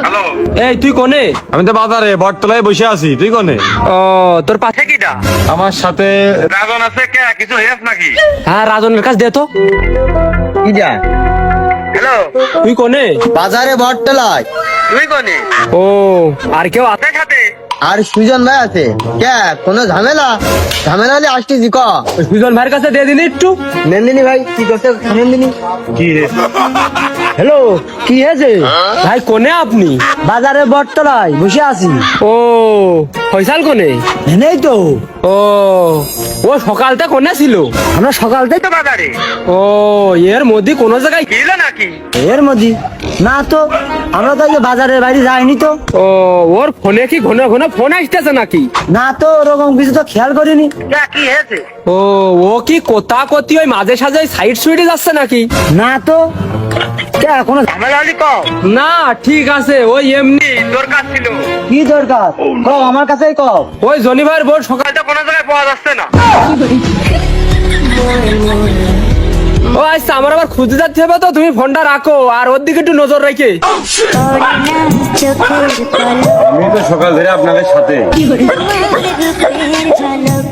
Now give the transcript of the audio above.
Hello, এই তুই কোনে? আমি তো বাজারে বটতলায় বসে আছি, তুই কোনে? ও তোর পাশে কিটা আমার সাথে রাজন আছে কে? কিছু হয়েছ নাকি? হ্যাঁ রাজনের কাছে দে তো। কি যা হ্যালো, তুই কোনে? বাজারে বটতলায়। তুই কোনে? ও আর কেউ আছে? আছে সাথে? আর সুজন ভাই আছে। কে কোনো ঝামেলা হলে আসতেছি ক। সুজন ভাইয়ের কাছে দিয়ে দিলি একটু। নন্দিনী ভাই কি করছে? নন্দিনী কি রে? হ্যালো, কি হয়েছে? ভাই কোনে আপনি? বাজারে বটতলায় বসে আছি। ও ফয়সাল কোনে? নেই তো, ও ও সকালটা কোনে ছিল? আমরা সকাল থেকে তো বাজারে ও এর মধ্যে কোনো জায়গায় গেল নাকি? এর মধ্যে না তো, আমরা তো আজকে বাজারের বাইরে যাইনি তো। ও ওর ফোনে কি ঘন ঘন ফোন আসতেছে নাকি? না তো, ওরকম কিছু তো খেয়াল করিনি। কে কি হয়েছে? ও ও কি কোথা কতি ওই মাঝে সাঝে সাইড সুইডে যাচ্ছে নাকি? না তো, কে কোনো ঝামেলা হলি কও। না ঠিক আছে, ওই এমনি তোর কাজ ছিল। কি দরকার কও, আমার কাছেই কও। ওই জনি ভাইয়ের বোন সকাল কালটা কোনো জায়গায় পাওয়া যাচ্ছে না। ও আচ্ছা আমার আবার খুঁজে যাচ্ছে হবে তো, তুমি ফোনটা রাখো আর ওর দিকে একটু নজর রেখে। আমি তো সকাল ধরে আপনাদের সাথে। রূপের ঝলক